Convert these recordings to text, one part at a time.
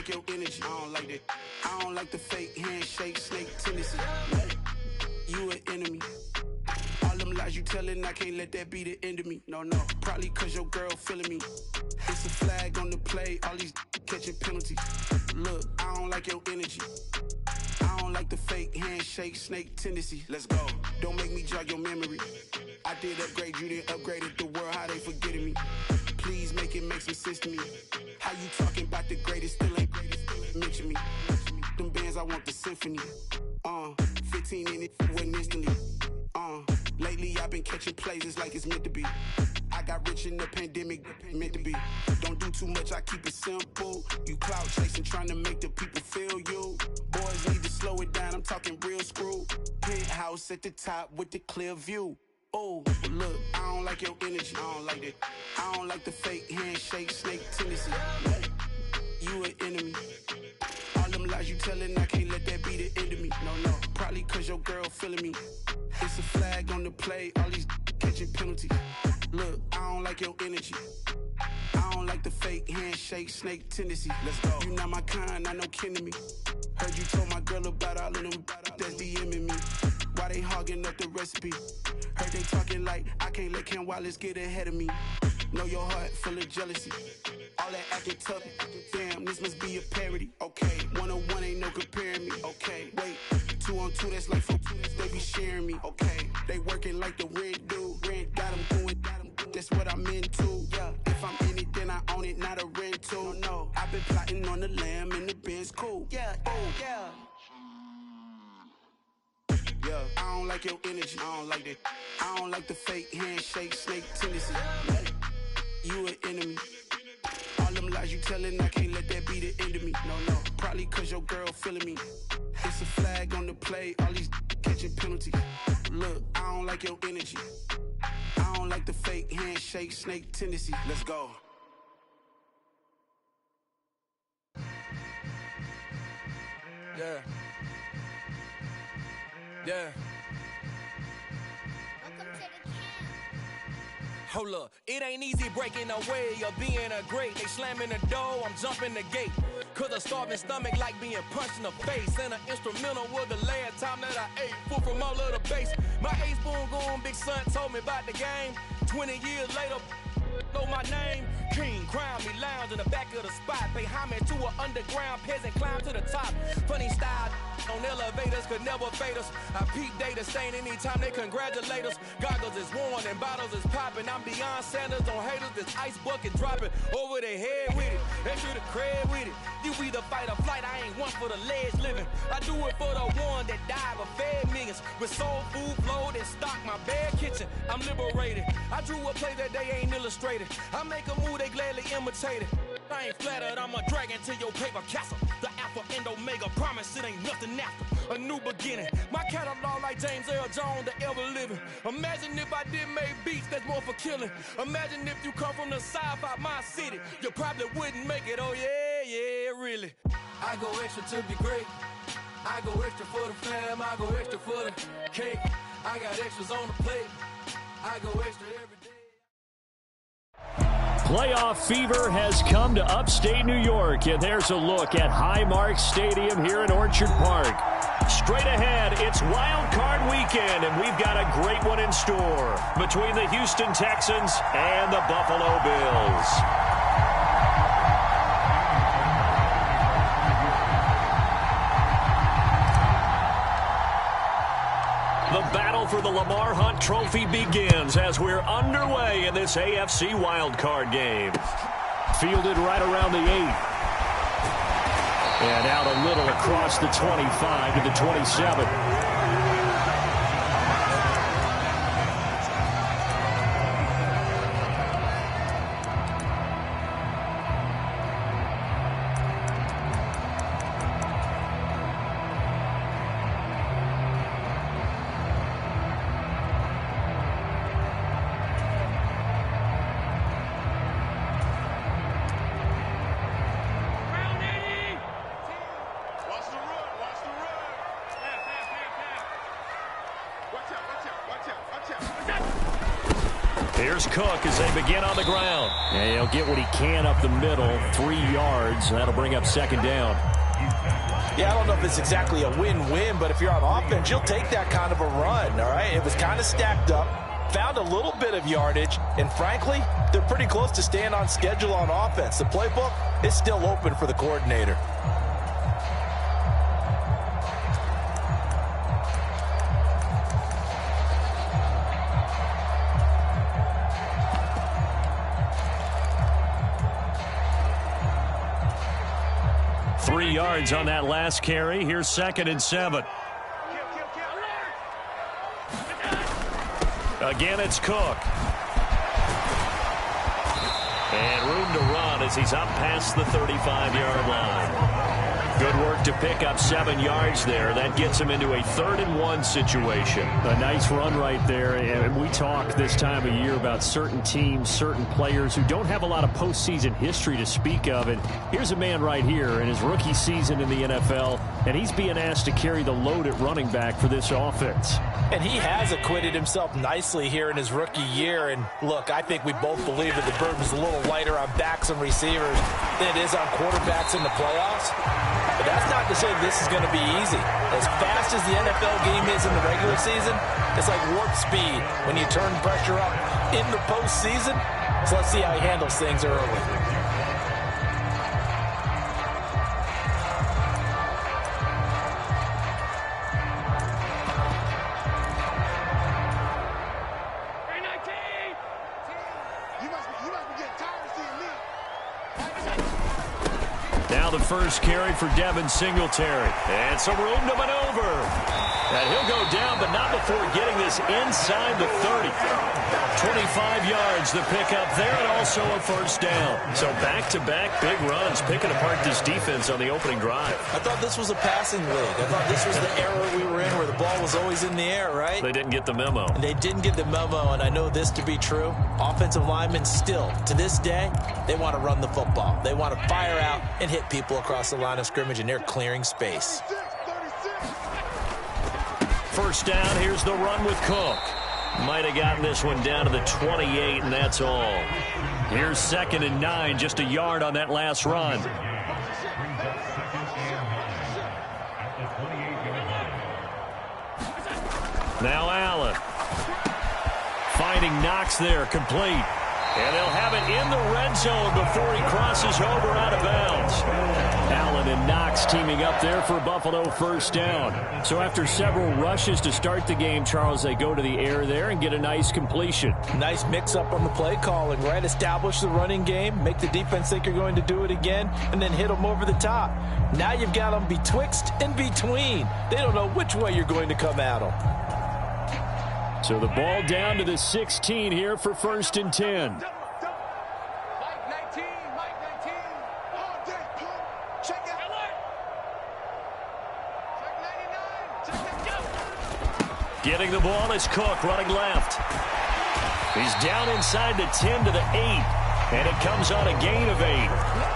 like your energy. I don't like that. I don't like the fake handshake, snake tendency. You an enemy. All them lies you telling, I can't let that be the end of me. No, probably cause your girl feeling me. It's a flag on the play, all these catching penalties. Look, I don't like your energy. I don't like the fake handshake, snake tendency. Let's go. Don't make me jog your memory. I did upgrade, you didn't upgrade it. The world, how they forgetting me. Please make it make some sense to me. How you talking about the greatest, still ain't mention me. Them bands, I want the symphony. 15 in it, went instantly. Lately I've been catching plays, it's like it's meant to be. I got rich in the pandemic, meant to be. Don't do too much, I keep it simple. You clout chasing, trying to make the people feel you. Boys need to slow it down, I'm talking real screw. Penthouse at the top with the clear view. Oh, look, I don't like your energy, I don't like that. I don't like the fake handshake, snake tendency. You an enemy. All them lies you telling, I can't let that be the end of me. No, probably cause your girl feeling me. It's a flag on the play, all these catching penalties. Look, I don't like your energy. I don't like the fake handshake, snake tendency. Let's go. You not my kind, I know kin to me. Heard you told my girl about all of them that's DMing me. Why they hogging up the recipe? Heard they talking like I can't let Ken Wallace get ahead of me. Know your heart full of jealousy. All that acting tough, damn, this must be a parody. Okay, 1-on-1 ain't no comparing me. Okay, wait, 2-on-2, that's like 4, they be sharing me. Okay, they working like the rent do. Rent got them going, that's what I'm into. Yeah, if I'm in it, then I own it, not a rental. No, I've been plotting on the lamb and the Benz cool. Yeah, yeah. Yeah, I don't like your energy, I don't like that. I don't like the fake handshake, snake tendency. You an enemy. All them lies you telling, I can't let that be the end of me. No, probably cause your girl feeling me. It's a flag on the play, all these catching penalties. Look, I don't like your energy. I don't like the fake handshake, snake tendency. Let's go. Yeah. Yeah. Hold up, it ain't easy breaking away or being a great. They slamming the door, I'm jumping the gate. Cause a starving stomach like being punched in the face. And an instrumental was the last time that I ate. Food from all of the bass. My ace spoon going, big son told me about the game. 20 years later, know my name. King, crown me, lounge in the back of the spot. Pay homage to an underground peasant, climb to the top. Funny style on elevators could never fade us. I peep data stain anytime they congratulate us. Goggles is worn and bottles is popping. I'm beyond Sanders on haters, this ice bucket dropping over their head with it. Extra the cred with it. You either fight or flight, I ain't one for the ledge living. I do it for the one that died but fed millions. With soul food flowed and stock my bad kitchen. I'm liberated. I drew a play that they ain't illustrated. I make a move, they gladly imitate it. I ain't flattered, I'm a dragon to your paper castle. The alpha and omega, promise it ain't nothing after. A new beginning. My catalog like James Earl Jones, the ever living. Imagine if I did make beats that's more for killing. Imagine if you come from the south out my city. You probably wouldn't make it, oh yeah, really. I go extra to be great. I go extra for the fam, I go extra for the cake. I got extras on the plate. I go extra every day. Playoff fever has come to upstate New York, and there's a look at Highmark Stadium here in Orchard Park. Straight ahead, it's Wild Card Weekend, and we've got a great one in store between the Houston Texans and the Buffalo Bills. The battle for the Lamar Hunt Trophy begins as we're underway in this AFC wildcard game. Fielded right around the 8. And out a little across the 25 to the 27. Here's Cook as they begin on the ground. And he'll get what he can up the middle, 3 yards. That'll bring up 2nd down. Yeah, I don't know if it's exactly a win-win, but if you're on offense, you'll take that kind of a run, all right? It was kind of stacked up, found a little bit of yardage, and frankly, they're pretty close to staying on schedule on offense. The playbook is still open for the coordinator. Yards on that last carry. Here's 2nd and 7. Again, it's Cook. And room to run as he's up past the 35-yard line. Good work to pick up 7 yards there. That gets him into a 3rd and 1 situation. A nice run right there. And we talk this time of year about certain teams, certain players who don't have a lot of postseason history to speak of. And here's a man right here in his rookie season in the NFL, and he's being asked to carry the load at running back for this offense. And he has acquitted himself nicely here in his rookie year. And look, I think we both believe that the burden's a little lighter on backs and receivers than it is on quarterbacks in the playoffs. But that's not to say this is going to be easy. As fast as the NFL game is in the regular season, it's like warp speed when you turn pressure up in the postseason. So let's see how he handles things early. First carry for Devin Singletary. And some room to maneuver. And he'll go down, but not before getting this inside the 30. 25 yards the pickup there, and also a 1st down. So back-to-back big runs, picking apart this defense on the opening drive. I thought this was a passing league. I thought this was the era we were in where the ball was always in the air, right? They didn't get the memo. And they didn't get the memo, and I know this to be true. Offensive linemen still, to this day, they want to run the football. They want to fire out and hit people across the line of scrimmage, and they're clearing space. 1st down, here's the run with Cook. Might have gotten this one down to the 28, and that's all. Here's 2nd and 9, just a yard on that last run. Now Allen. Finding Knox there, complete. And they'll have it in the red zone before he crosses over out of bounds. Allen and Knox teaming up there for Buffalo 1st down. So after several rushes to start the game, Charles, they go to the air there and get a nice completion. Nice mix-up on the play calling, right? Establish the running game, make the defense think you're going to do it again, and then hit them over the top. Now you've got them betwixt and between. They don't know which way you're going to come at them. So the ball down to the 16 here for 1st and 10. Getting the ball is Cook running left. He's down inside the 10 to the 8. And it comes on a gain of 8.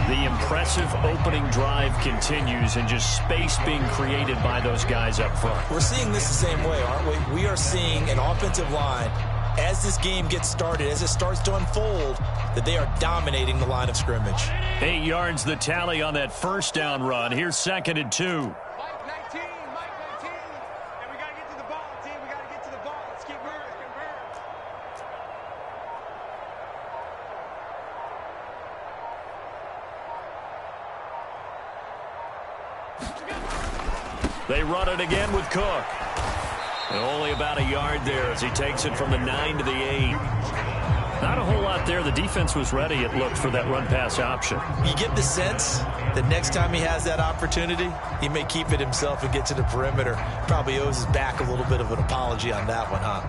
The impressive opening drive continues, and just space being created by those guys up front. We're seeing this the same way, aren't we? We are seeing an offensive line, as this game gets started, as it starts to unfold, that they are dominating the line of scrimmage. 8 yards the tally on that 1st down run. Here's 2nd and 2. They run it again with Cook. And only about a yard there as he takes it from the 9 to the 8. Not a whole lot there. The defense was ready, it looked, for that run-pass option. You get the sense that next time he has that opportunity, he may keep it himself and get to the perimeter. Probably owes his back a little bit of an apology on that one, huh?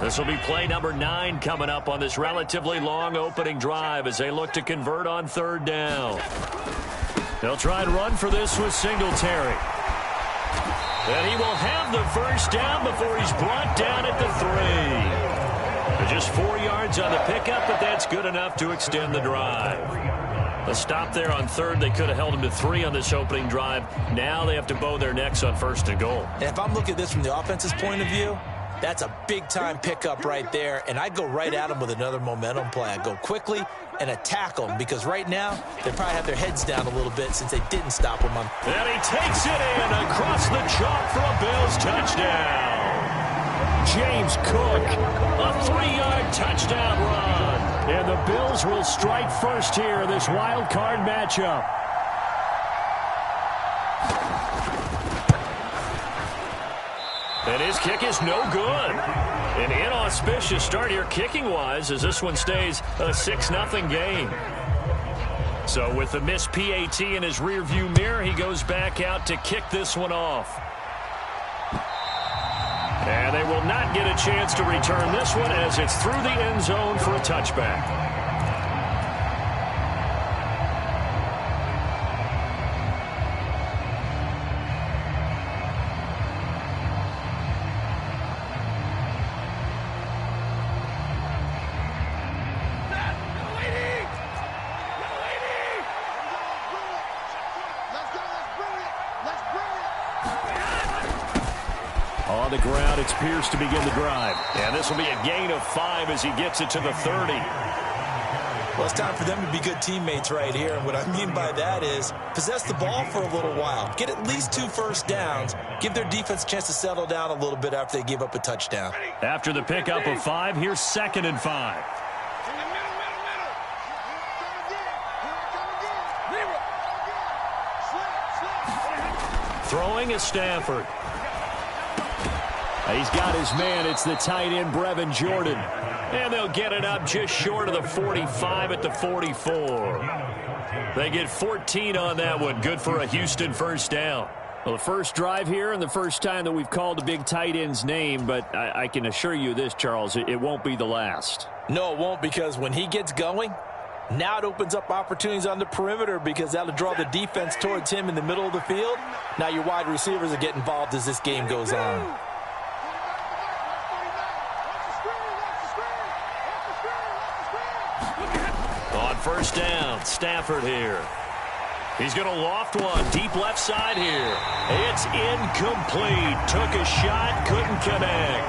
This will be play number 9 coming up on this relatively long opening drive as they look to convert on 3rd down. They'll try and run for this with Singletary. And he will have the 1st down before he's brought down at the 3. Just 4 yards on the pickup, but that's good enough to extend the drive. A stop there on third. They could have held him to 3 on this opening drive. Now they have to bow their necks on 1st and goal. And if I'm looking at this from the offense's point of view, that's a big-time pickup right there, and I go right at them with another momentum play. I go quickly and attack them because right now they probably have their heads down a little bit since they didn't stop them. And he takes it in across the chalk for a Bills touchdown. James Cook, a 3-yard touchdown run. And the Bills will strike first here in this wild card matchup. And his kick is no good. An inauspicious start here kicking-wise as this one stays a 6-0 game. So with the missed PAT in his rearview mirror, he goes back out to kick this one off. And they will not get a chance to return this one as it's through the end zone for a touchback. On the ground, it's Pierce to begin the drive. And this will be a gain of 5 as he gets it to the 30. Well, it's time for them to be good teammates right here. And what I mean by that is possess the ball for a little while. Get at least 2 first downs. Give their defense a chance to settle down a little bit after they give up a touchdown. After the pickup of 5, here's 2nd and 5. Throwing is Stafford. He's got his man. It's the tight end, Brevin Jordan. And they'll get it up just short of the 45 at the 44. They get 14 on that one. Good for a Houston first down. Well, the first drive here and the first time that we've called a big tight end's name, but I can assure you this, Charles, it won't be the last. No, it won't, because when he gets going, now it opens up opportunities on the perimeter because that'll draw the defense towards him in the middle of the field. Now your wide receivers will get involved as this game goes on. On first down, Stafford here. He's going to loft one, deep left side here. It's incomplete. Took a shot, couldn't connect.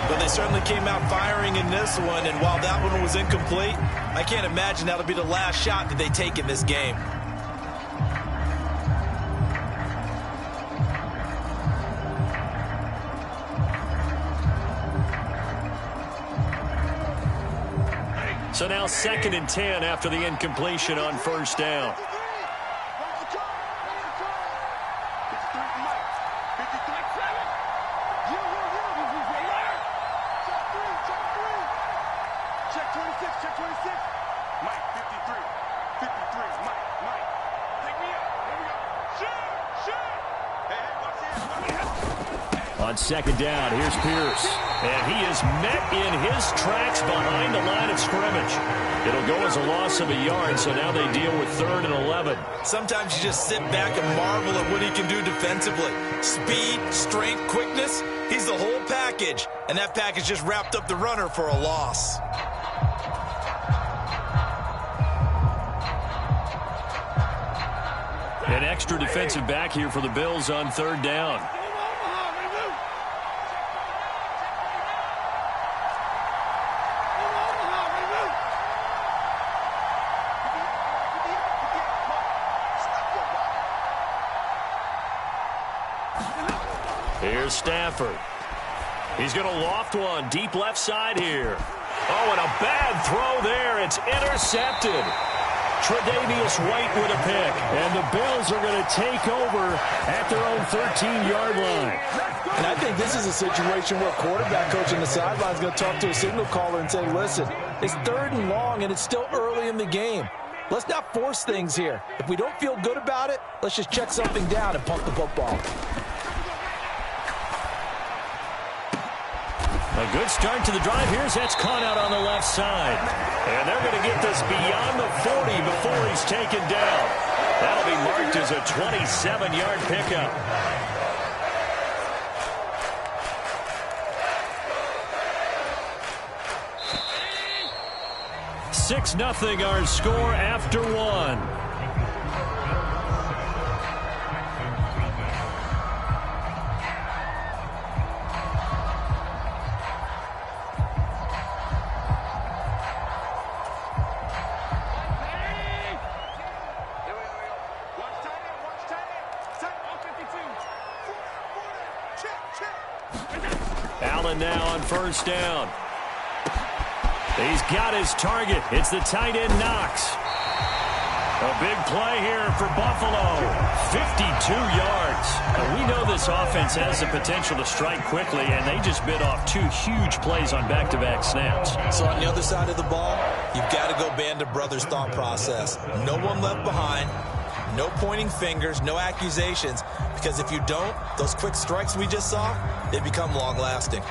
But they certainly came out firing in this one, and while that one was incomplete, I can't imagine that'll be the last shot that they take in this game. So now 2nd and 10 after the incompletion on first down. On 2nd down, here's Pierce. And he is met in his tracks behind the line of scrimmage. It'll go as a loss of a yard, so now they deal with 3rd and 11. Sometimes you just sit back and marvel at what he can do defensively. Speed, strength, quickness, he's the whole package. And that package just wrapped up the runner for a loss. An extra defensive back here for the Bills on 3rd down. Here's Stafford. He's going to loft one deep left side here. Oh, and a bad throw there. It's intercepted. Tre'Davious White with a pick. And the Bills are going to take over at their own 13-yard line. And I think this is a situation where quarterback coach on the sideline is going to talk to a signal caller and say, listen, it's 3rd and long and it's still early in the game. Let's not force things here. If we don't feel good about it, let's just check something down and pump the football. A good start to the drive. Here's that's caught out on the left side. And they're going to get this beyond the 40 before he's taken down. That'll be marked as a 27-yard pickup. 6-0 our score after one. Allen now on first down. He's got his target. It's the tight end Knox. A big play here for Buffalo. 52 yards. And we know this offense has the potential to strike quickly, and they just bit off 2 huge plays on back-to-back snaps. So on the other side of the ball, you've got to go band of brothers thought process. No one left behind. No pointing fingers, no accusations, because if you don't, those quick strikes we just saw, they become long-lasting.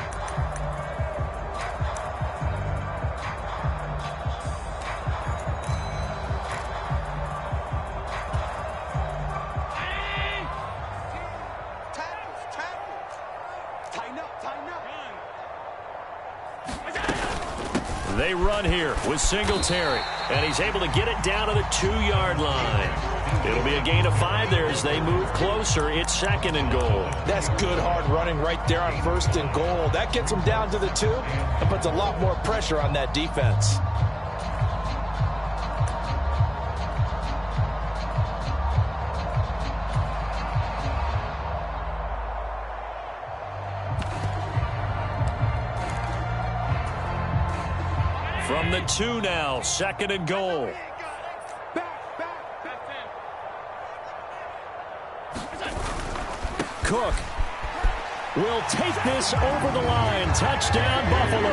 They run here with Singletary, and he's able to get it down to the 2-yard line. It'll be a gain of 5 there as they move closer. It's 2nd and goal. That's good hard running right there on 1st and goal. That gets them down to the 2 and puts a lot more pressure on that defense. From the 2 now, 2nd and goal. Cook will take this over the line. Touchdown, Buffalo.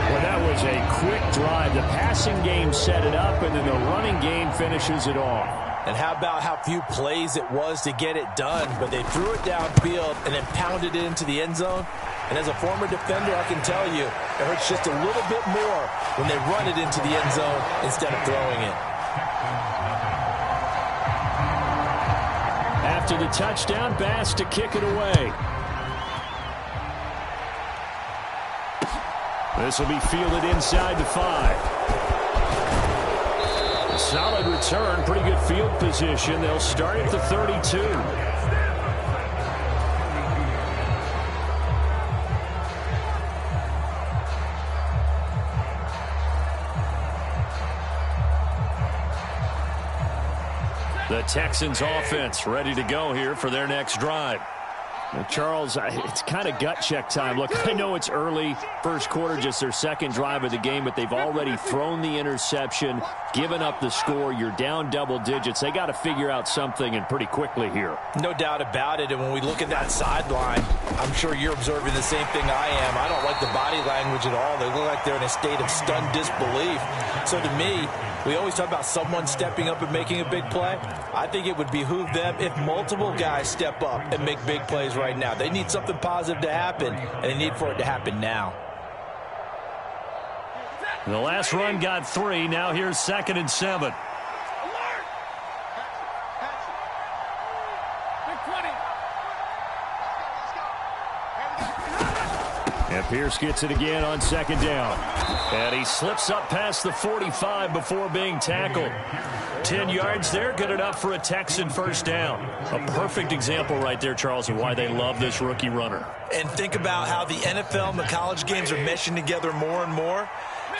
Well, that was a quick drive. The passing game set it up, and then the running game finishes it off. And how about how few plays it was to get it done, but they threw it downfield and then pounded it into the end zone. And as a former defender, I can tell you, it hurts just a little bit more when they run it into the end zone instead of throwing it. After the touchdown, Bass to kick it away. This will be fielded inside the 5. A solid return, pretty good field position. They'll start at the 32. The Texans offense ready to go here for their next drive. Now, Charles, it's kind of gut check time. Look, I know it's early, first quarter, just their 2nd drive of the game, but they've already thrown the interception, given up the score. You're down double digits. They got to figure out something, and pretty quickly here. No doubt about it, and when we look at that sideline, I'm sure you're observing the same thing I am. I don't like the body language at all. They look like they're in a state of stunned disbelief. So to me, we always talk about someone stepping up and making a big play. I think it would behoove them if multiple guys step up and make big plays right now. They need something positive to happen, and they need for it to happen now. The last run got 3. Now here's 2nd and 7. And Pierce gets it again on 2nd down. And he slips up past the 45 before being tackled. 10 yards there, good enough for a Texan first down. A perfect example right there, Charles, of why they love this rookie runner. And think about how the NFL and the college games are meshing together more and more.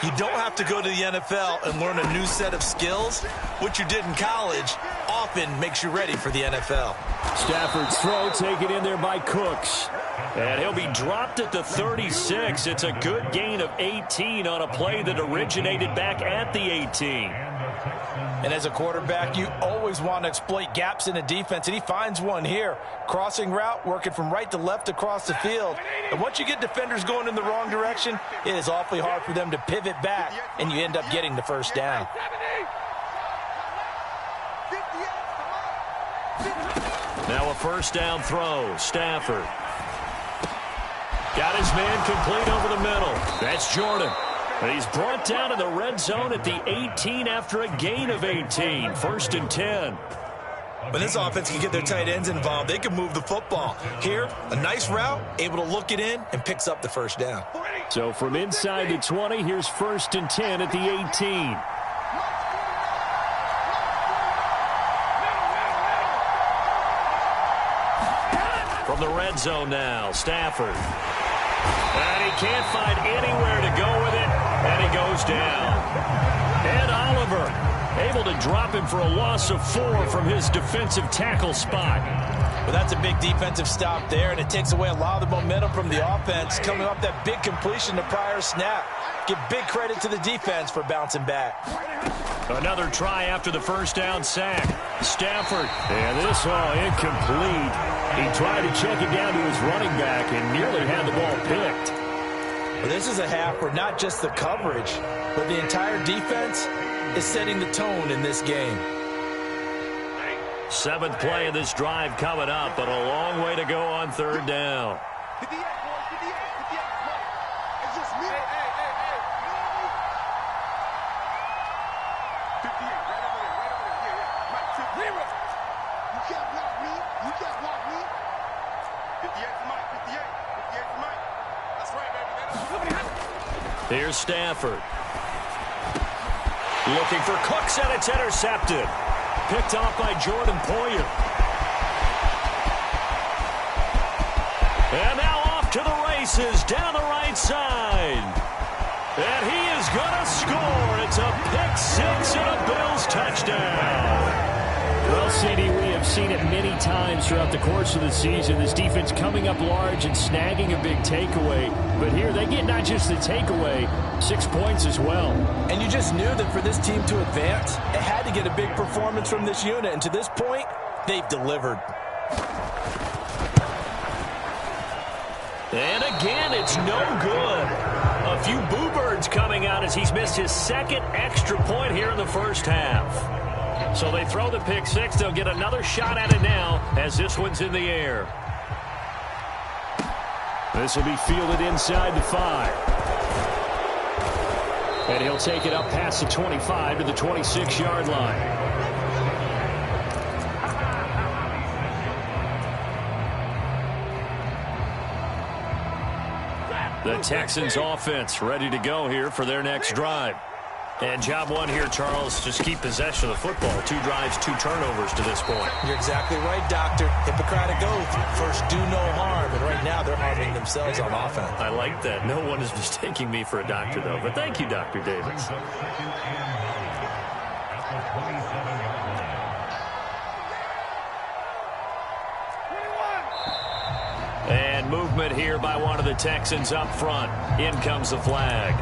You don't have to go to the NFL and learn a new set of skills. What you did in college often makes you ready for the NFL. Stafford's throw taken in there by Cooks. And he'll be dropped at the 36. It's a good gain of 18 on a play that originated back at the 18. And as a quarterback, you always want to exploit gaps in a defense, and he finds one here. Crossing route, working from right to left across the field. And once you get defenders going in the wrong direction, it is awfully hard for them to pivot back, and you end up getting the first down. Now a first down throw. Stafford got his man complete over the middle. That's Jordan. And he's brought down to the red zone at the 18 after a gain of 18. 1st and 10. When this offense can get their tight ends involved, they can move the football. Here, a nice route, able to look it in, and picks up the first down. So from inside the 20, here's 1st and 10 at the 18. From the red zone now, Stafford. And he can't find anywhere to go with it, and he goes down. Ed Oliver able to drop him for a loss of 4 from his defensive tackle spot. Well, that's a big defensive stop there, and it takes away a lot of the momentum from the offense coming off that big completion the prior snap. Give big credit to the defense for bouncing back. Another try after the first down sack. Stafford, and this all incomplete. He tried to check it down to his running back and nearly had the ball picked. Well, this is a half where not just the coverage, but the entire defense is setting the tone in this game. 7th play of this drive coming up, but a long way to go on 3rd down. Here's Stafford. Looking for Cooks, and it's intercepted. Picked off by Jordan Poyer. And now off to the races down the right side. And he is going to score. It's a pick-6 and a Bills touchdown. Well, CD, we have seen it many times throughout the course of the season. This defense coming up large and snagging a big takeaway. But here they get not just the takeaway, 6 points as well. And you just knew that for this team to advance, it had to get a big performance from this unit. And to this point, they've delivered. And again, it's no good. A few boo birds coming out as he's missed his 2nd extra point here in the first half. So they throw the pick-6. They'll get another shot at it now as this one's in the air. This will be fielded inside the 5. And he'll take it up past the 25 to the 26-yard line. The Texans offense ready to go here for their next drive. And job one here, Charles, just keep possession of the football. 2 drives, 2 turnovers to this point. You're exactly right, Doctor. Hippocratic oath. First, do no harm. And right now, they're harming themselves on offense. I like that. No one is mistaking me for a doctor, though. But thank you, Dr. Davis. And movement here by one of the Texans up front. In comes the flag.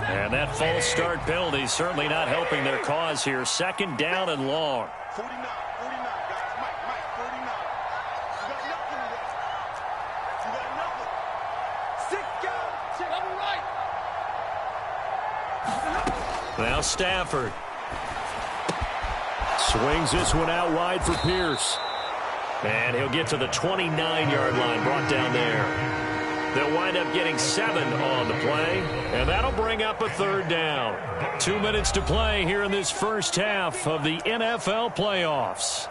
And that false start penalty certainly not helping their cause here. 2nd down and long. 49, guys. Mike, 49. You got nothing left. You got nothing. 6 guys. Double right. Now Stafford. Swings this one out wide for Pierce. And he'll get to the 29-yard line, brought down there. They'll wind up getting 7 on the play, and that'll bring up a 3rd down. 2 minutes to play here in this first half of the NFL playoffs.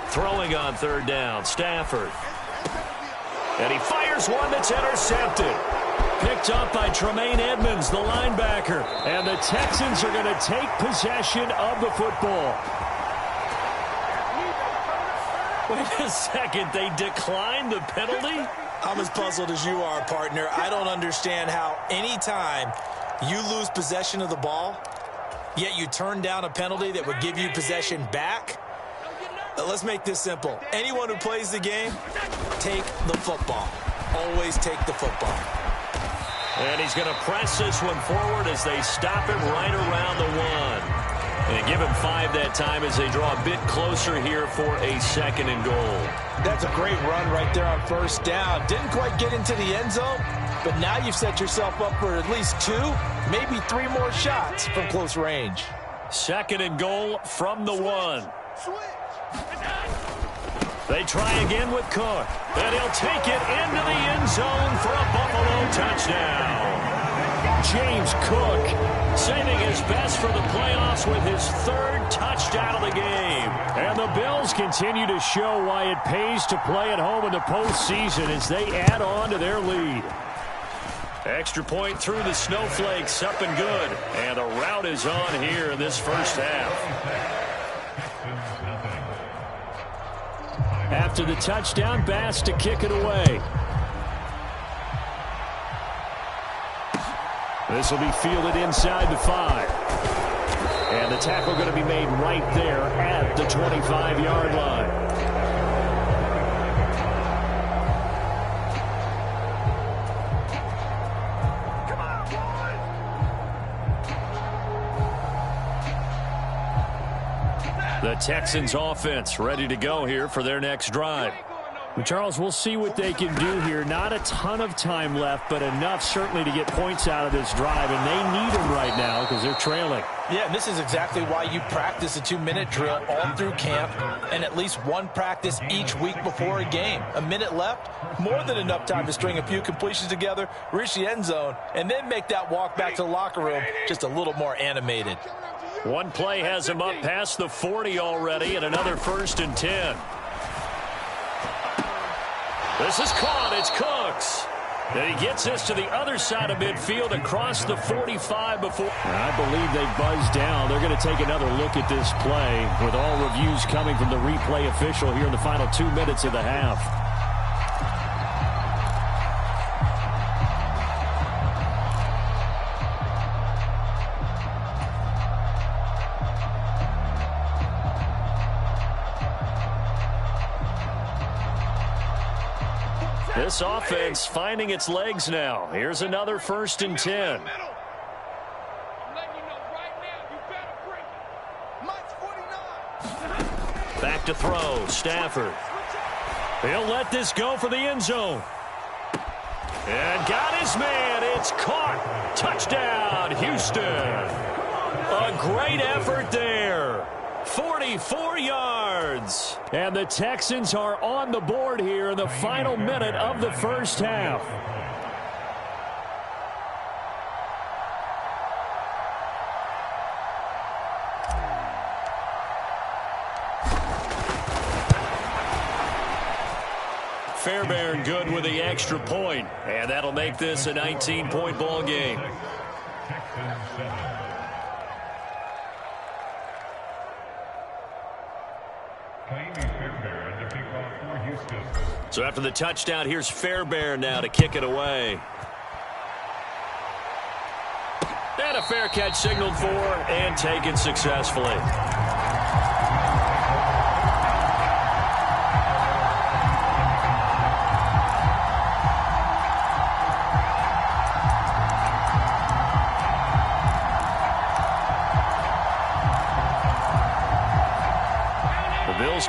Throwing on 3rd down, Stafford. And he fires one that's intercepted. Picked up by Tremaine Edmonds, the linebacker. And the Texans are going to take possession of the football. Wait a second, they declined the penalty? I'm as puzzled as you are, partner. I don't understand how any time you lose possession of the ball, yet you turn down a penalty that would give you possession back. Let's make this simple. Anyone who plays the game, take the football. always take the football. And he's going to press this one forward as they stop him right around the 1. And give him 5 that time as they draw a bit closer here for a 2nd and goal. That's a great run right there on first down. Didn't quite get into the end zone, but now you've set yourself up for at least 2, maybe 3 more shots from close range. 2nd and goal from the 1. They try again with Cook, and he'll take it into the end zone for a Buffalo touchdown. James Cook saving his best for the playoffs with his 3rd touchdown of the game. And the Bills continue to show why it pays to play at home in the postseason as they add on to their lead. Extra point through the snowflakes, up and good. And the rout is on here in this first half. After the touchdown, Bass to kick it away. This will be fielded inside the 5. And the tackle going to be made right there at the 25-yard line. The Texans offense ready to go here for their next drive. Well, Charles, we'll see what they can do here. Not a ton of time left, but enough certainly to get points out of this drive, and they need them right now because they're trailing. Yeah, and this is exactly why you practice a 2-minute drill all through camp and at least one practice each week before a game. A minute left, more than enough time to string a few completions together, reach the end zone, and then make that walk back to the locker room just a little more animated. One play has him up past the 40 already, and another 1st and 10. This is caught. It's Cooks. And he gets this to the other side of midfield across the 45 before. I believe they buzzed down. They're going to take another look at this play with all reviews coming from the replay official here in the final 2 minutes of the half. This offense finding its legs now. Here's another 1st and 10. Back to throw. Stafford. He'll let this go for the end zone. And got his man. It's caught. Touchdown, Houston. A great effort there. 44 yards. And the Texans are on the board here in the final minute of the first half. Fairbairn good with the extra point, and that'll make this a 19-point ball game. So after the touchdown, here's Fairbairn now to kick it away. And a fair catch signaled for and taken successfully.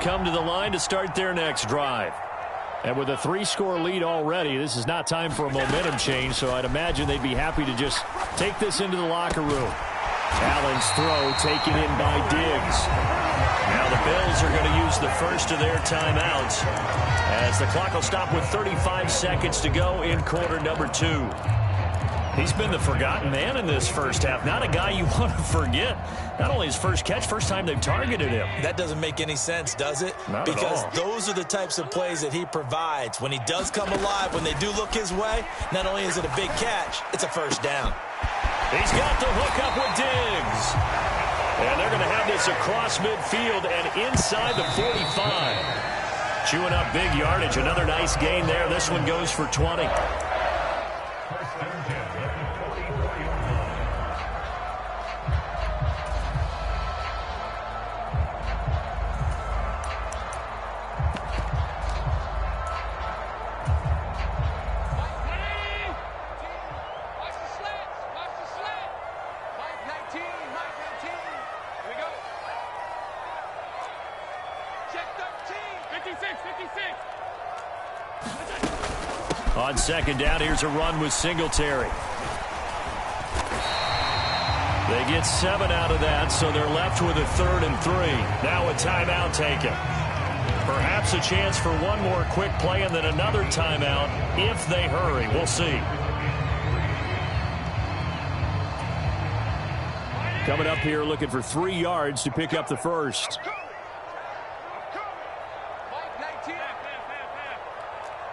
Come to the line to start their next drive. And with a 3-score lead already, this is not time for a momentum change, so I'd imagine they'd be happy to just take this into the locker room. Allen's throw taken in by Diggs. Now the Bills are going to use the first of their timeouts as the clock will stop with 35 seconds to go in quarter number 2. He's been the forgotten man in this first half. Not a guy you want to forget. Not only his first catch, first time they've targeted him. That doesn't make any sense, does it? Not because at all. Those are the types of plays that he provides. When he does come alive, when they do look his way, not only is it a big catch, it's a first down. He's got the hook up with Diggs. And they're going to have this across midfield and inside the 45. Chewing up big yardage. Another nice gain there. This one goes for 20. On second down, here's a run with Singletary. They get 7 out of that, so they're left with a 3rd and 3. Now a timeout taken. Perhaps a chance for one more quick play and then another timeout if they hurry. We'll see. Coming up here looking for 3 yards to pick up the first.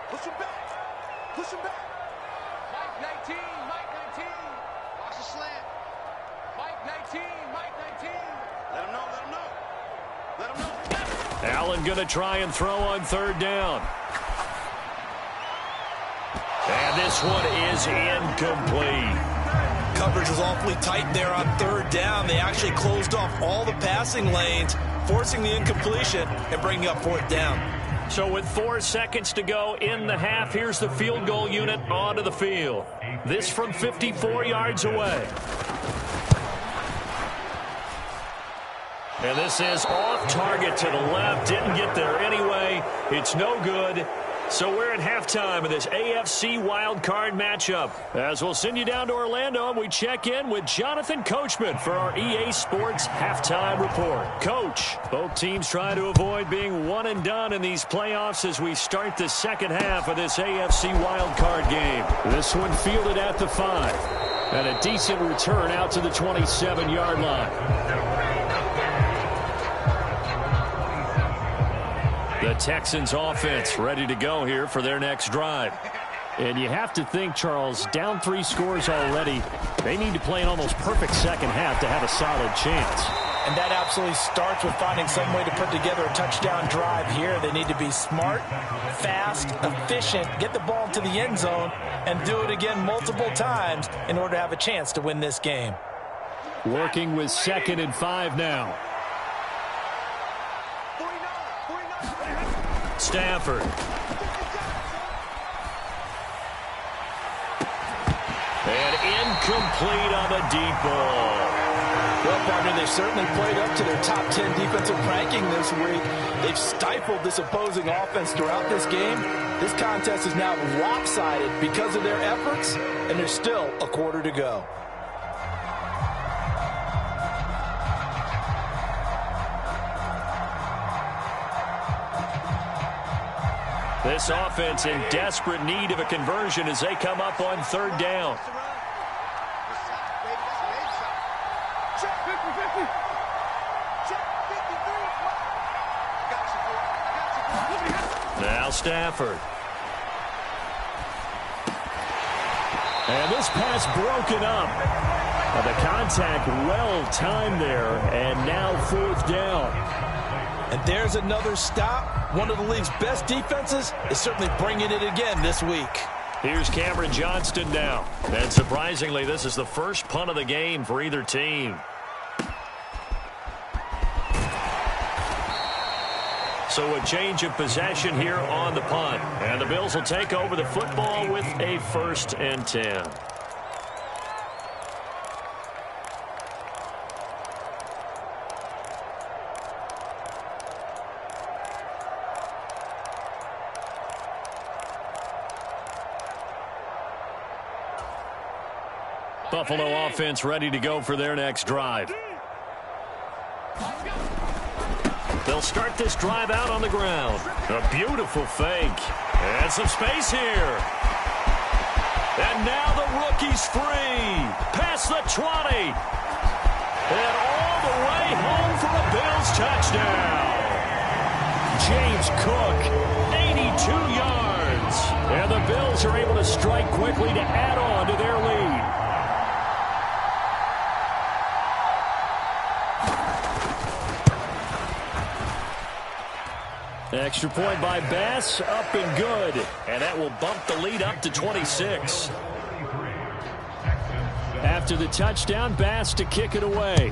Push him back. Push him back. Mike 19. Mike 19. Watch the slant. Mike 19. Mike 19. Let him know. Let him know. Let him know. Allen going to try and throw on 3rd down. And this one is incomplete. Coverage was awfully tight there on 3rd down. They actually closed off all the passing lanes, forcing the incompletion and bringing up 4th down. So with 4 seconds to go in the half, here's the field goal unit onto the field. This from 54 yards away. And this is off target to the left. Didn't get there anyway. It's no good. So we're at halftime of this AFC wildcard matchup. As we'll send you down to Orlando, and we check in with Jonathan Coachman for our EA Sports Halftime Report. Coach, both teams try to avoid being one and done in these playoffs as we start the second half of this AFC wildcard game. This one fielded at the 5. And a decent return out to the 27-yard line. The Texans offense ready to go here for their next drive. And you have to think, Charles, down 3 scores already. They need to play an almost perfect second half to have a solid chance. And that absolutely starts with finding some way to put together a touchdown drive here. They need to be smart, fast, efficient, get the ball into the end zone, and do it again multiple times in order to have a chance to win this game. Working with 2nd and 5 now. Stafford. And incomplete on the deep ball. Well, partner, they've certainly played up to their top 10 defensive ranking this week. They've stifled this opposing offense throughout this game. This contest is now lopsided because of their efforts, and there's still a quarter to go. This offense in desperate need of a conversion as they come up on 3rd down. Now Stafford. And this pass broken up. The contact well timed there, and now 4th down. And there's another stop. One of the league's best defenses is certainly bringing it again this week. Here's Cameron Johnston now. And surprisingly, this is the first punt of the game for either team. So a change of possession here on the punt. And the Bills will take over the football with a 1st and 10. Buffalo offense ready to go for their next drive. They'll start this drive out on the ground. A beautiful fake. And some space here. And now the rookie's free. Past the 20. And all the way home for a Bills touchdown. James Cook, 82 yards. And the Bills are able to strike quickly to add on to their lead. Extra point by Bass, up and good. And that will bump the lead up to 26. After the touchdown, Bass to kick it away.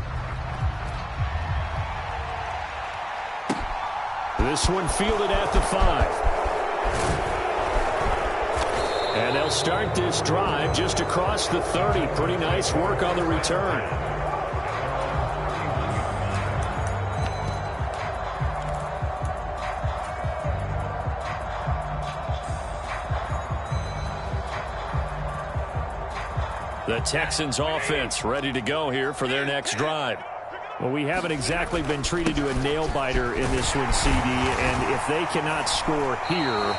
This one fielded at the 5. And they'll start this drive just across the 30. Pretty nice work on the return. The Texans offense ready to go here for their next drive. Well, we haven't exactly been treated to a nail-biter in this one, CD, and if they cannot score here,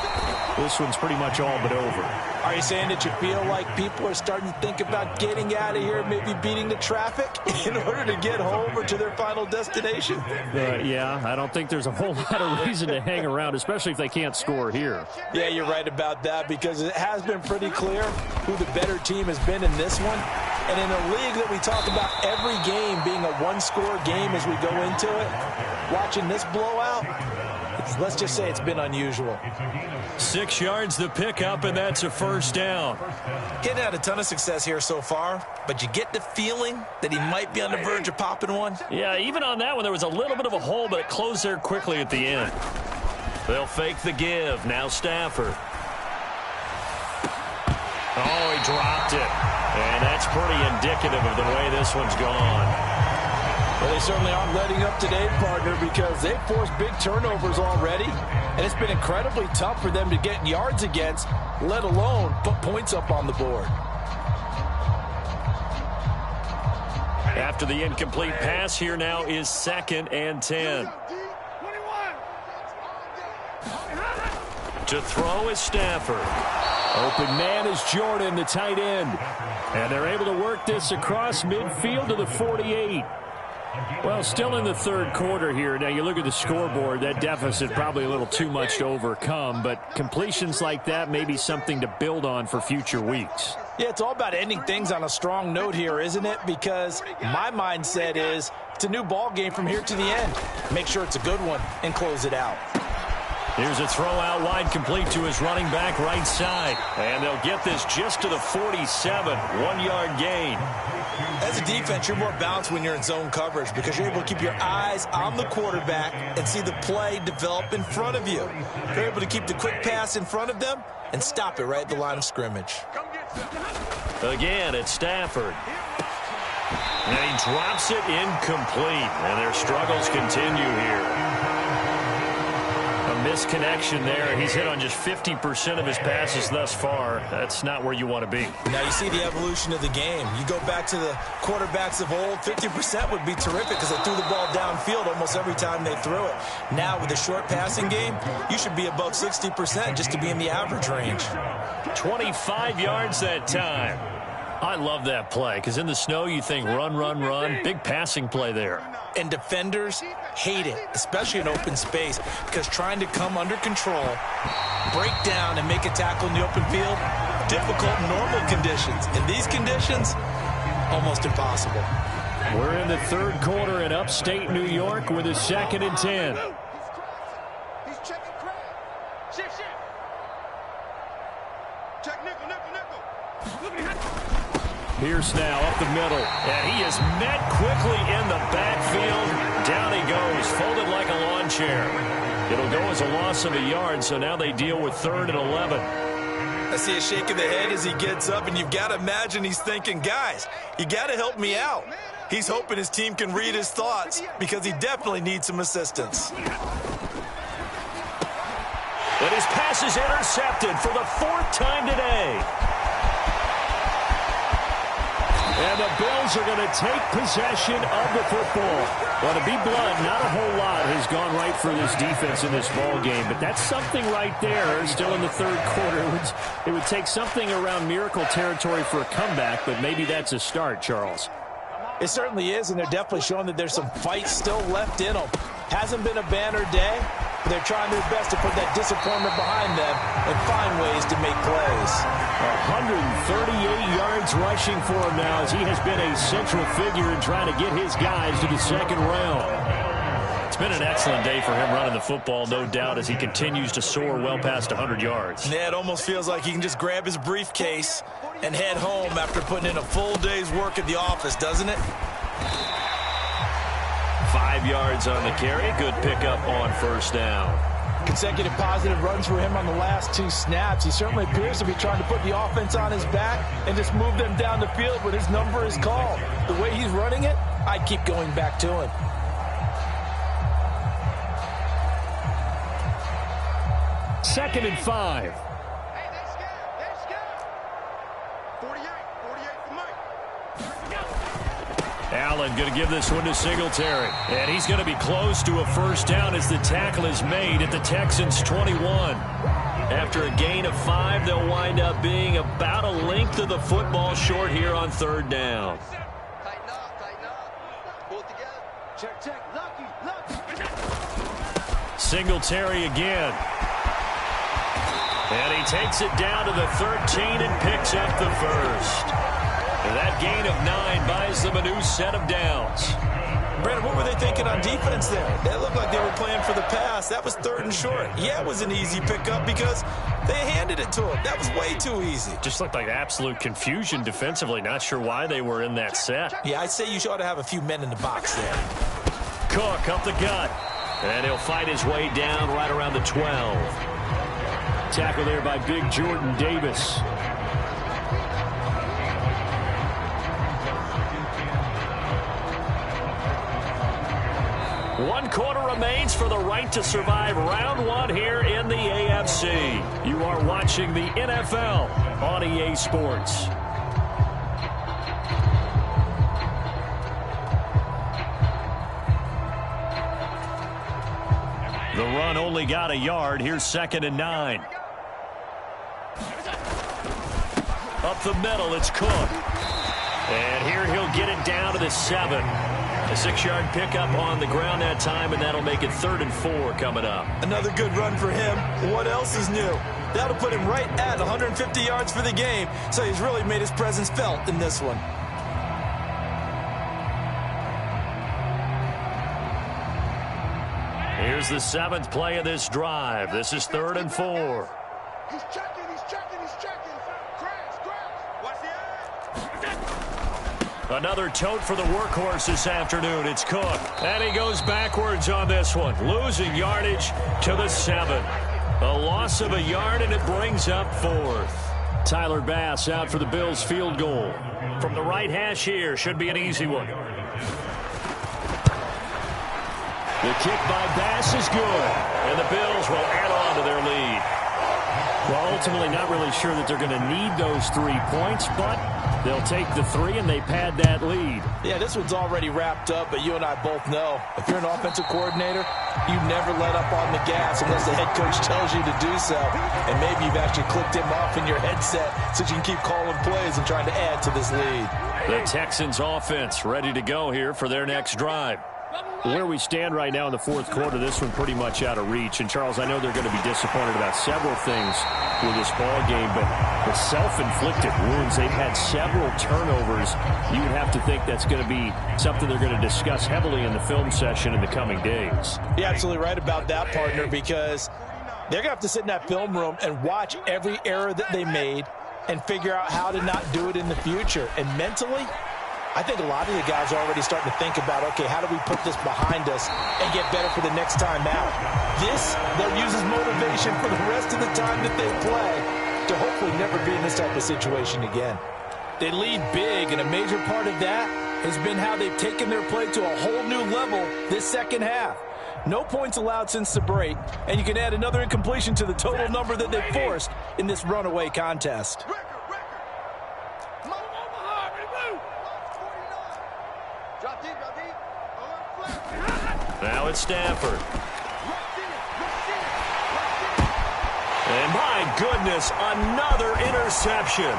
this one's pretty much all but over. Are you saying that you feel like people are starting to think about getting out of here, maybe beating the traffic in order to get home or to their final destination? Yeah, I don't think there's a whole lot of reason to hang around, especially if they can't score here. Yeah, you're right about that, because it has been pretty clear who the better team has been in this one. And in a league that we talk about every game being a one-score game as we go into it, watching this blowout, let's just say it's been unusual. 6 yards the pickup, and that's a first down. Getting had a ton of success here so far, but you get the feeling that he might be on the verge of popping one. Yeah, even on that one, there was a little bit of a hole, but it closed there quickly at the end. They'll fake the give. Now Stafford. Oh, he dropped it. And that's pretty indicative of the way this one's gone. Well, they certainly aren't letting up today, partner, because they've forced big turnovers already, and it's been incredibly tough for them to get yards against, let alone put points up on the board. After the incomplete pass, here now is 2nd and 10. To throw is Stafford. Open man is Jordan, the tight end. And they're able to work this across midfield to the 48. Well, still in the third quarter here. Now, you look at the scoreboard, that deficit probably a little too much to overcome, but completions like that may be something to build on for future weeks. Yeah, it's all about ending things on a strong note here, isn't it? Because my mindset is it's a new ball game from here to the end. Make sure it's a good one and close it out. Here's a throw out wide, complete to his running back right side. And they'll get this just to the 47, 1-yard gain. As a defense, you're more balanced when you're in zone coverage because you're able to keep your eyes on the quarterback and see the play develop in front of you. You're able to keep the quick pass in front of them and stop it right at the line of scrimmage. Again, it's Stafford. And he drops it incomplete. And their struggles continue here. Misconnection there. He's hit on just 50% of his passes thus far. That's not where you want to be. Now you see the evolution of the game. You go back to the quarterbacks of old, 50% would be terrific because they threw the ball downfield almost every time they threw it. Now with the short passing game, you should be above 60% just to be in the average range. 25 yards that time. I love that play because in the snow you think run, run, run. Big passing play there. And defenders hate it, especially in open space, because trying to come under control, break down, and make a tackle in the open field, difficult in normal conditions. In these conditions, almost impossible. We're in the third quarter in upstate New York with a 2nd and 10. He's checking crowd. Shift. Check nickel. Pierce now up the middle. And he is met quickly in the backfield. Down he goes, folded like a lawn chair. It'll go as a loss of a yard, so now they deal with 3rd and 11. I see a shake of the head as he gets up, and you've got to imagine he's thinking, guys, you got to help me out. He's hoping his team can read his thoughts because he definitely needs some assistance. But his pass is intercepted for the 4th time today. And the Bills are going to take possession of the football. Well, to be blunt, not a whole lot has gone right for this defense in this ball game, but that's something right there. Still in the third quarter. It would take something around miracle territory for a comeback, but maybe that's a start, Charles. It certainly is, and they're definitely showing that there's some fight still left in them. Hasn't been a banner day, but they're trying their best to put that disappointment behind them and find ways to make plays. 138 yards rushing for him now as he has been a central figure in trying to get his guys to the 2nd round. It's been an excellent day for him running the football, no doubt, as he continues to soar well past 100 yards. Yeah, it almost feels like he can just grab his briefcase and head home after putting in a full day's work at the office, doesn't it? 5 yards on the carry. Good pickup on 1st down. Consecutive positive runs for him on the last 2 snaps. He certainly appears to be trying to put the offense on his back and just move them down the field when his number is called. The way he's running it, I'd keep going back to him. Second and 5. Hey, they're scared. 48 for Mike. Allen going to give this one to Singletary. And he's going to be close to a first down as the tackle is made at the Texans' 21. After a gain of 5, they'll wind up being about a length of the football short here on third down. Tighten up. Pull it together. Check. Lucky. Singletary again. And he takes it down to the 13 and picks up the first. And that gain of 9 buys them a new set of downs. Brandon, what were they thinking on defense there? It looked like they were playing for the pass. That was 3rd and short. Yeah, it was an easy pickup because they handed it to him. That was way too easy. Just looked like absolute confusion defensively. Not sure why they were in that set. Yeah, I'd say you ought to have a few men in the box there. Cook up the gut. And he'll fight his way down right around the 12. Tackle there by big Jordan Davis. One quarter remains for the right to survive round 1 here in the AFC. You are watching the NFL on EA Sports. The run only got a yard. Here's 2nd and 9. Up the middle, it's Cook. And here he'll get it down to the 7. A 6-yard pickup on the ground that time, and that'll make it 3rd and 4 coming up. Another good run for him. What else is new? That'll put him right at 150 yards for the game, so he's really made his presence felt in this one. Here's the 7th play of this drive. This is 3rd and 4. He's checking. Crash. Watch the eye. Another tote for the workhorse this afternoon. It's Cook. And he goes backwards on this one, losing yardage to the 7. A loss of a yard, and it brings up 4th. Tyler Bass out for the Bills' field goal. From the right hash here, should be an easy one. The kick by Bass is good, and the Bills will add on to their lead. Well, ultimately not really sure that they're going to need those 3 points, but they'll take the 3 and they pad that lead. Yeah, this one's already wrapped up, but you and I both know if you're an offensive coordinator, you never let up on the gas unless the head coach tells you to do so. And maybe you've actually clicked him off in your headset so you can keep calling plays and trying to add to this lead. The Texans offense ready to go here for their next drive. Where we stand right now in the 4th quarter, this one pretty much out of reach. And, Charles, I know they're going to be disappointed about several things with this ball game, but the self-inflicted wounds, they've had several turnovers. You would have to think that's going to be something they're going to discuss heavily in the film session in the coming days. You're absolutely right about that, partner, because they're going to have to sit in that film room and watch every error that they made and figure out how to not do it in the future. And mentally, I think a lot of the guys are already starting to think about, okay, how do we put this behind us and get better for the next time out? This, they'll use as motivation for the rest of the time that they play to hopefully never be in this type of situation again. They lead big, and a major part of that has been how they've taken their play to a whole new level this second half. No points allowed since the break, and you can add another incompletion to the total number that they forced in this runaway contest. Now it's Stafford. And my goodness, another interception.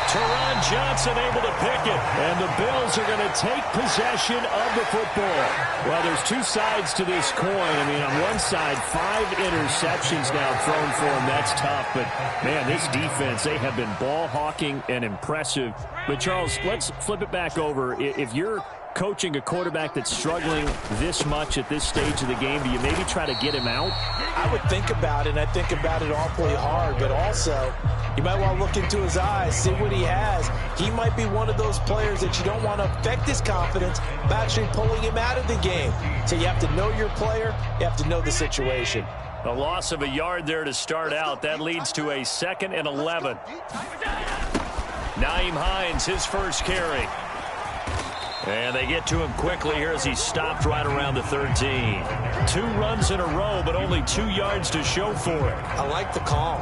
Teron Johnson able to pick it, and the Bills are going to take possession of the football. Well, there's 2 sides to this coin. I mean, on one side, 5 interceptions now thrown for them. That's tough, but, man, this defense, they have been ball hawking and impressive. But, Charles, let's flip it back over. If you're coaching a quarterback that's struggling this much at this stage of the game, do you maybe try to get him out? I would think about it, and I think about it awfully hard, but also you might want to look into his eyes, see what he has. He might be one of those players that you don't want to affect his confidence by actually pulling him out of the game. So you have to know your player, you have to know the situation. A loss of a yard there to start out. That leads to a 2nd and 11. Nyheim Hines, his first carry. And they get to him quickly here as he stopped right around the 13. 2 runs in a row, but only 2 yards to show for it. I like the call.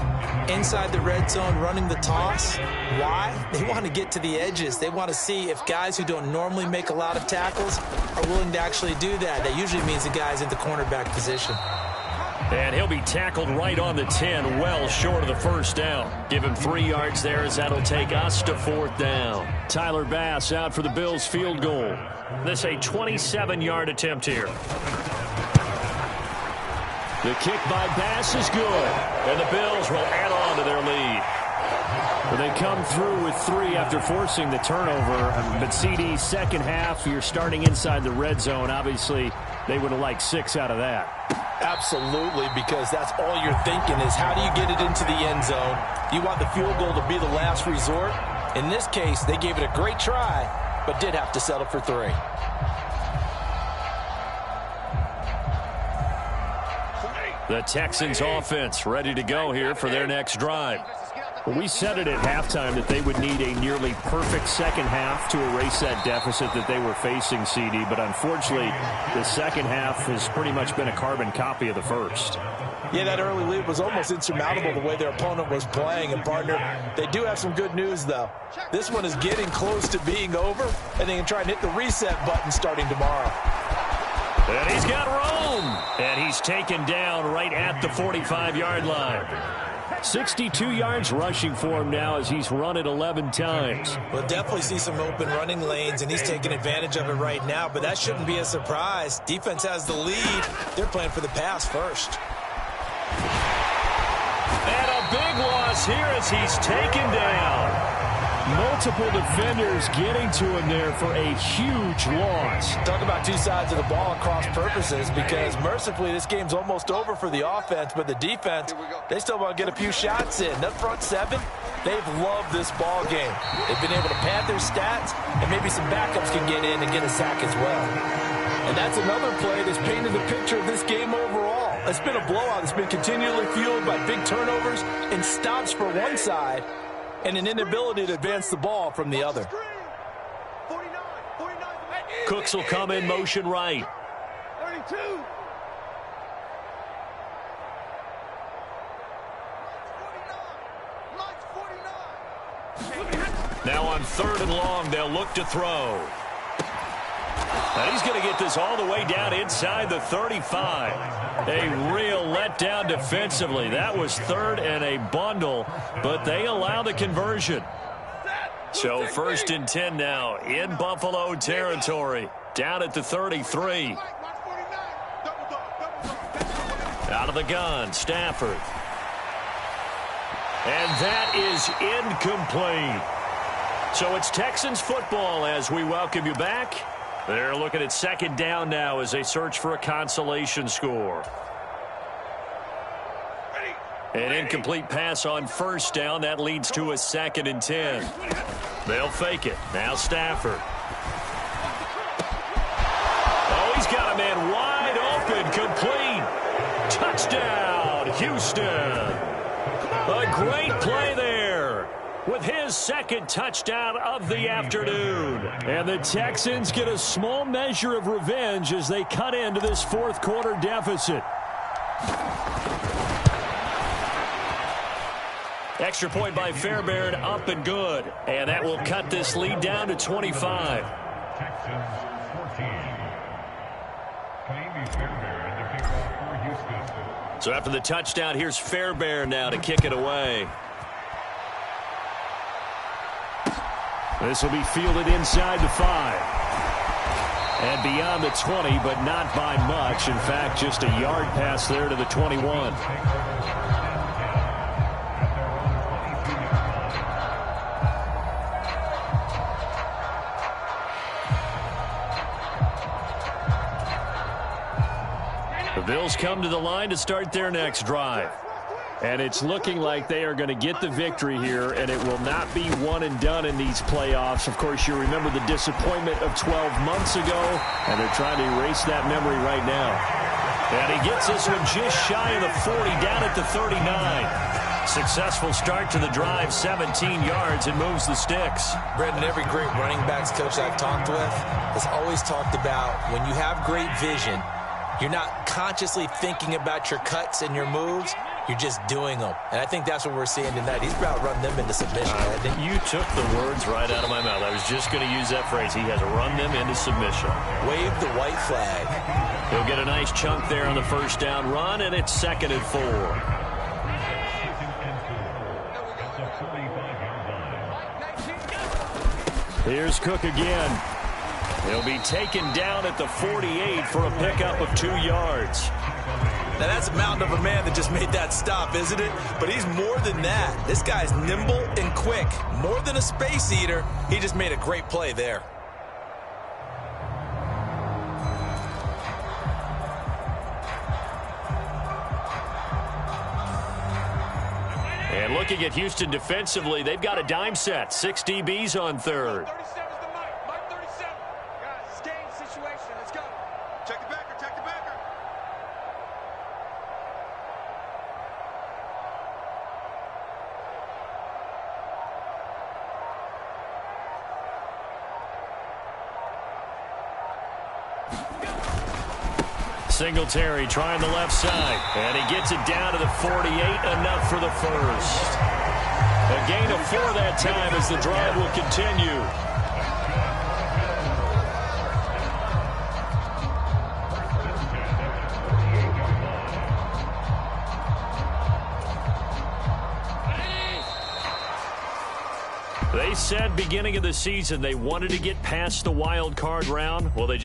Inside the red zone, running the toss. Why? They want to get to the edges. They want to see if guys who don't normally make a lot of tackles are willing to actually do that. That usually means the guy's in the cornerback position. And he'll be tackled right on the 10, well short of the first down. Give him 3 yards there as that'll take us to 4th down. Tyler Bass out for the Bills field goal. This a 27-yard attempt here. The kick by Bass is good, and the Bills will add on to their lead. Well, they come through with 3 after forcing the turnover. But CD, second half, you're starting inside the red zone. Obviously, they would have liked 6 out of that. Absolutely, because that's all you're thinking is how do you get it into the end zone? You want the field goal to be the last resort. In this case, they gave it a great try, but did have to settle for 3. The Texans offense ready to go here for their next drive. Well, we said it at halftime that they would need a nearly perfect second half to erase that deficit that they were facing, CD. But unfortunately, the second half has pretty much been a carbon copy of the first. Yeah, that early lead was almost insurmountable the way their opponent was playing. And, partner, they do have some good news, though. This one is getting close to being over, and they can try and hit the reset button starting tomorrow. And he's got room. And he's taken down right at the 45-yard line. 62 yards rushing for him now as he's run it 11 times. We'll definitely see some open running lanes, and he's taking advantage of it right now, but that shouldn't be a surprise. Defense has the lead. They're playing for the pass first. And a big loss here as he's taken down. Multiple defenders getting to him there for a huge loss. Talk about 2 sides of the ball at cross purposes, because mercifully this game's almost over for the offense, but the defense, they still want to get a few shots in. That front 7, they've loved this ball game. They've been able to pad their stats, and maybe some backups can get in and get a sack as well. And that's another play that's painted the picture of this game overall. It's been a blowout. It's been continually fueled by big turnovers and stops for one side, and an inability to advance the ball from the other. Cooks will come in motion right. 32. Now on 3rd and long, they'll look to throw. And he's going to get this all the way down inside the 35. A real letdown defensively. That was 3rd and a bundle, but they allow the conversion. So 1st and 10 now in Buffalo territory. Down at the 33. Out of the gun, Stafford. And that is incomplete. So it's Texans football as we welcome you back. They're looking at 2nd down now as they search for a consolation score. An incomplete pass on 1st down. That leads to a 2nd and 10. They'll fake it. Now Stafford. Oh, he's got a man wide open. Complete. Touchdown, Houston. A great play there with his 2nd touchdown of the afternoon. And the Texans get a small measure of revenge as they cut into this 4th quarter deficit. Extra point by Fairbairn, up and good. And that will cut this lead down to 25. Texans 14. So after the touchdown, here's Fairbairn now to kick it away. This will be fielded inside the 5. And beyond the 20, but not by much. In fact, just a yard pass there to the 21. The Bills come to the line to start their next drive. And it's looking like they are going to get the victory here, and it will not be one and done in these playoffs. Of course, you remember the disappointment of 12 months ago, and they're trying to erase that memory right now. And he gets this one just shy of the 40, down at the 39. Successful start to the drive, 17 yards, and moves the sticks. Brendan, every great running backs coach I've talked with has always talked about when you have great vision, you're not consciously thinking about your cuts and your moves. You're just doing them. And I think that's what we're seeing tonight. He's about to run them into submission. You took the words right out of my mouth. I was just going to use that phrase. He has run them into submission. Wave the white flag. He'll get a nice chunk there on the first down run, and it's 2nd and 4. Here's Cook again. He'll be taken down at the 48 for a pickup of 2 yards. Now, that's a mountain of a man that just made that stop, isn't it? But he's more than that. This guy's nimble and quick. More than a space eater, he just made a great play there. And looking at Houston defensively, they've got a dime set. 6 DBs on third. 37 is the Mike 37. Guys, it's game situation. Let's go. Check the backer, check the backer. Singletary trying the left side, and he gets it down to the 48, enough for the first. A gain of 4 that time as the drive will continue. They said beginning of the season they wanted to get past the wild card round. Well, they